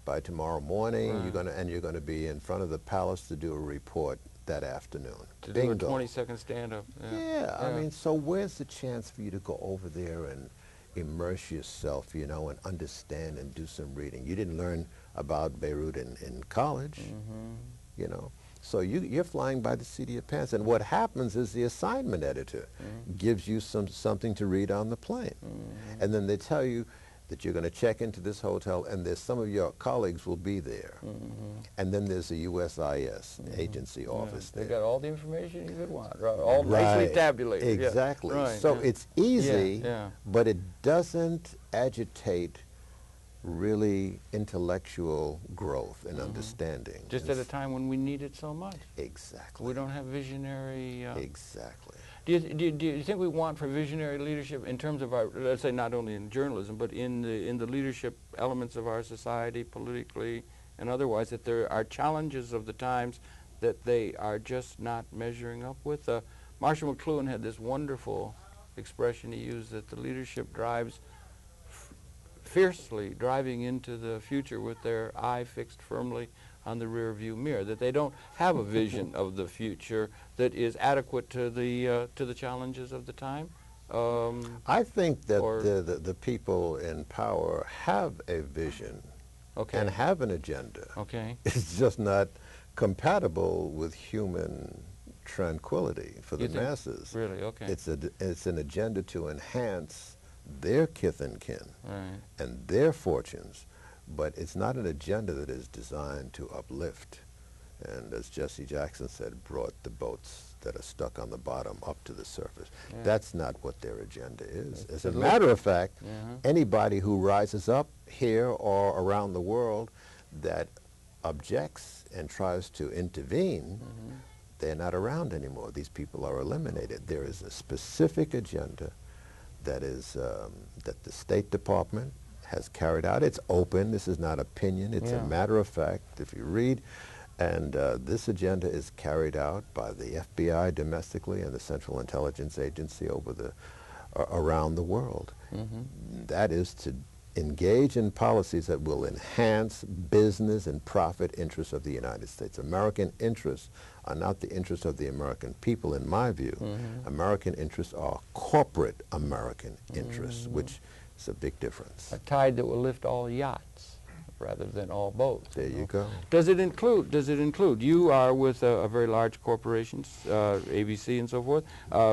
by tomorrow morning. Right. You're going to be in front of the palace to do a report that afternoon. To Bingo. do a 20-second stand-up. Yeah, I mean, so where's the chance for you to go over there and immerse yourself, you know, and understand and do some reading? You didn't learn about Beirut in college, you know. So you're flying by the seat of your pants. And what happens is the assignment editor gives you something to read on the plane. And then they tell you that you're going to check into this hotel and there's some of your colleagues will be there. And then there's a USIS agency office there. They got all the information you could want, right? All nicely tabulated. Exactly. Yeah. Right. So it's easy, Yeah. but it doesn't agitate really intellectual growth and understanding. Just at a time when we need it so much. Exactly. We don't have visionary... Exactly. Do you think we want for visionary leadership in terms of our, let's say not only in journalism, but in the leadership elements of our society, politically and otherwise, that there are challenges of the times that they are just not measuring up with? Marshall McLuhan had this wonderful expression he used, that the leadership drives fiercely driving into the future with their eye fixed firmly on the rear view mirror, that they don't have a vision of the future that is adequate to the challenges of the time. I think that the people in power have a vision and have an agenda. Okay. It's just not compatible with human tranquility for the masses. Really? Okay. It's an agenda to enhance their kith and kin and their fortunes, but it's not an agenda that is designed to uplift and, as Jesse Jackson said, brought the boats that are stuck on the bottom up to the surface. That's not what their agenda is. As a matter of fact, anybody who rises up here or around the world that objects and tries to intervene, they're not around anymore. These people are eliminated. There is a specific agenda that is that the State Department has carried out. It's open. This is not opinion. It's a matter of fact. If you read, and this agenda is carried out by the FBI domestically and the Central Intelligence Agency around the world. That is to engage in policies that will enhance business and profit interests of the United States. American interests are not the interests of the American people, in my view. American interests are corporate American interests, which is a big difference. A tide that will lift all yachts rather than all boats. There you go. Does it include, you are with a very large corporations, ABC and so forth.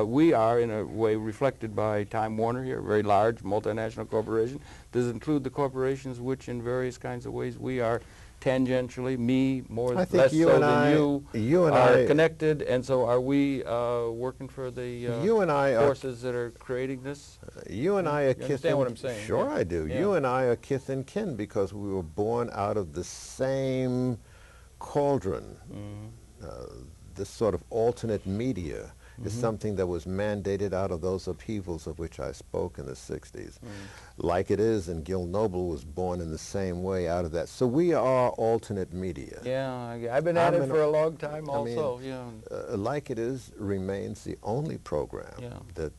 We are in a way reflected by Time Warner here, a very large multinational corporation. Does it include the corporations which in various kinds of ways we are tangentially, me more less so than you are connected, and so are we working for the forces that are creating this? You and I are kith and kin. Understand what I'm saying? Sure, I do. You and I are kith and kin because we were born out of the same cauldron. This sort of alternate media is something that was mandated out of those upheavals of which I spoke in the 60s. Like it is, and Gil Noble was born in the same way out of that. So we are alternate media. Yeah, I've been at it for a long time also. Like It Is remains the only program that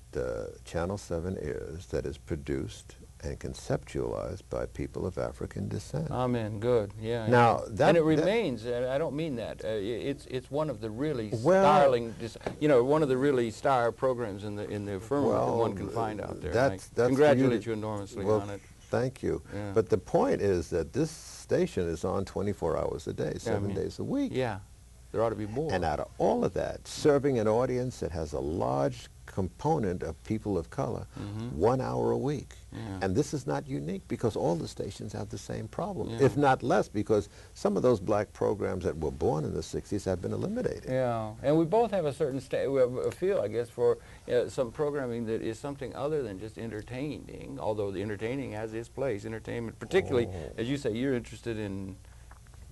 Channel 7 airs that is produced and conceptualized by people of African descent. Amen. Good. Yeah. Now and it remains. I don't mean that. It's one of the really styling. One of the really star programs in the firmament that one can find out there. That's congratulate you enormously on it. Thank you. But the point is that this station is on 24 hours a day, 7 days a week. Yeah. There ought to be more. And out of all of that, serving an audience that has a large component of people of color 1 hour a week. And this is not unique because all the stations have the same problem, if not less, because some of those black programs that were born in the 60s have been eliminated. Yeah, and we both have a certain feel, I guess, for some programming that is something other than just entertaining, although the entertaining has its place. Entertainment, particularly, as you say, you're interested in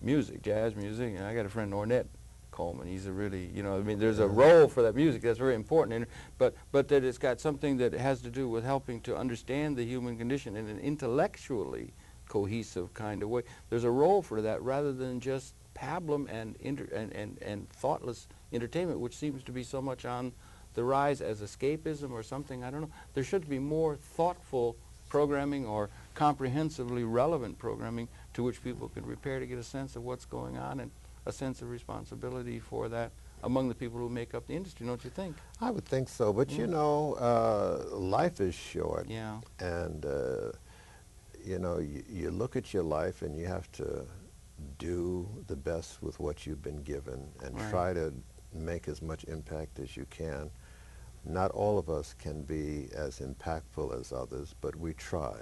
music, jazz music, and I got a friend, Ornette Coleman. He's a really, you know, I mean, there's a role for that music that's very important, but that it's got something that has to do with helping to understand the human condition in an intellectually cohesive kind of way. There's a role for that rather than just pablum and thoughtless entertainment, which seems to be so much on the rise as escapism or something. I don't know. There should be more thoughtful programming or comprehensively relevant programming to which people can repair to get a sense of what's going on and a sense of responsibility for that among the people who make up the industry, don't you think? I would think so, but you know, life is short. Yeah. And you know, you look at your life and you have to do the best with what you've been given and try to make as much impact as you can. Not all of us can be as impactful as others, but we try.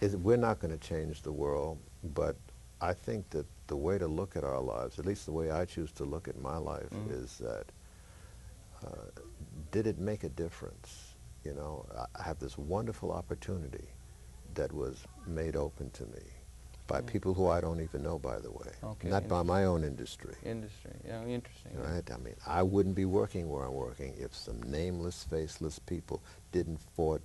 We're not going to change the world, but I think that the way to look at our lives, at least the way I choose to look at my life, is that did it make a difference? You know, I have this wonderful opportunity that was made open to me by people who I don't even know, by the way, not by my own industry. Yeah, interesting. Right? I mean, I wouldn't be working where I'm working if some nameless, faceless people didn't fight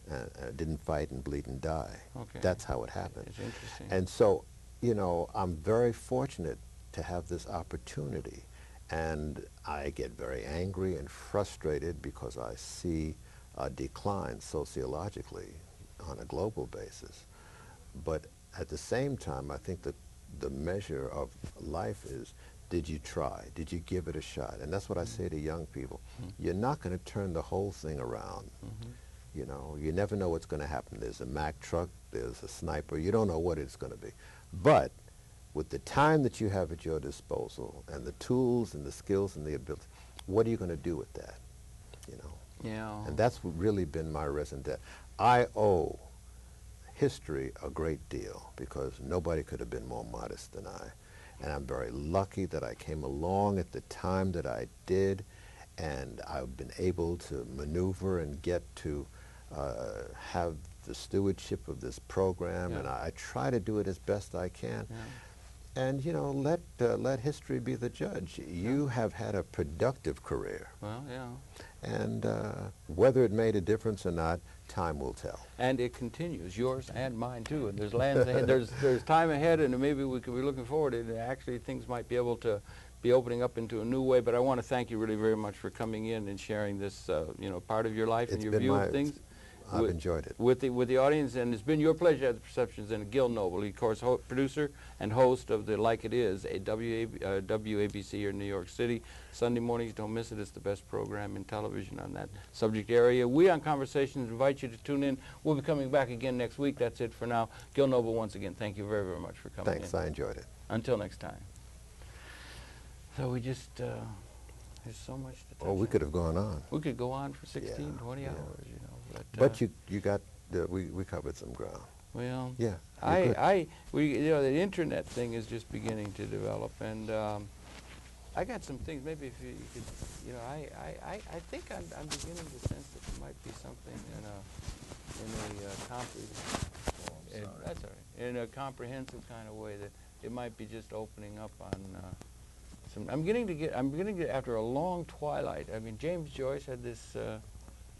and bleed and die. That's how it happened. It's interesting. And so, you know, I'm very fortunate to have this opportunity, and I get very angry and frustrated because I see a decline sociologically on a global basis. But at the same time, I think that the measure of life is, did you try? Did you give it a shot? And that's what I say to young people. You're not going to turn the whole thing around. You know, you never know what's going to happen. There's a Mack truck, there's a sniper, you don't know what it's going to be. But with the time that you have at your disposal and the tools and the skills and the ability, what are you going to do with that? You know? Yeah. And that's really been my reason that I owe history a great deal because nobody could have been more modest than I. And I'm very lucky that I came along at the time that I did, and I've been able to maneuver and get to have the stewardship of this program, and I try to do it as best I can. And, you know, let history be the judge. You have had a productive career. Well, yeah. And whether it made a difference or not, time will tell. And it continues, yours and mine too. And there's lands ahead. There's time ahead, and maybe we could be looking forward. And actually, things might be able to be opening up into a new way. But I want to thank you really very much for coming in and sharing this, you know, part of your life and your view of things. I've enjoyed it. With the audience, and it's been your pleasure to have the Perceptions and Gil Noble. He, of course, producer and host of the Like It Is, a WABC here in New York City. Sunday mornings, don't miss it. It's the best program in television on that subject area. We on Conversations invite you to tune in. We'll be coming back again next week. That's it for now. Gil Noble, once again, thank you very, very much for coming in. Thanks, I enjoyed it. Until next time. So we just, there's so much to touch on. We could have gone on. We could go on for 16, 20 hours, you know. But you got, we covered some ground. Well, yeah, you know, the internet thing is just beginning to develop, and I got some things. Maybe if you could, you know, I think I'm beginning to sense that there might be something in a comprehensive kind of way that it might be just opening up on some. I'm beginning to get after a long twilight. I mean, James Joyce had this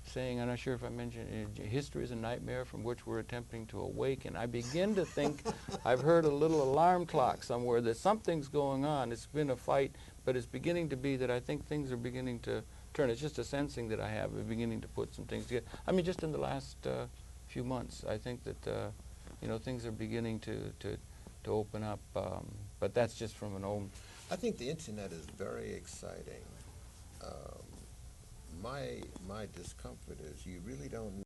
saying, I'm not sure if I mentioned it, history is a nightmare from which we're attempting to awaken. I begin to think I've heard a little alarm clock somewhere that something's going on. It's been a fight, but it's beginning to be that I think things are beginning to turn. It's just a sensing that I have of beginning to put some things together. I mean, just in the last few months, I think that you know, things are beginning to open up. But that's just from an old. I think the internet is very exciting. My discomfort is you really don't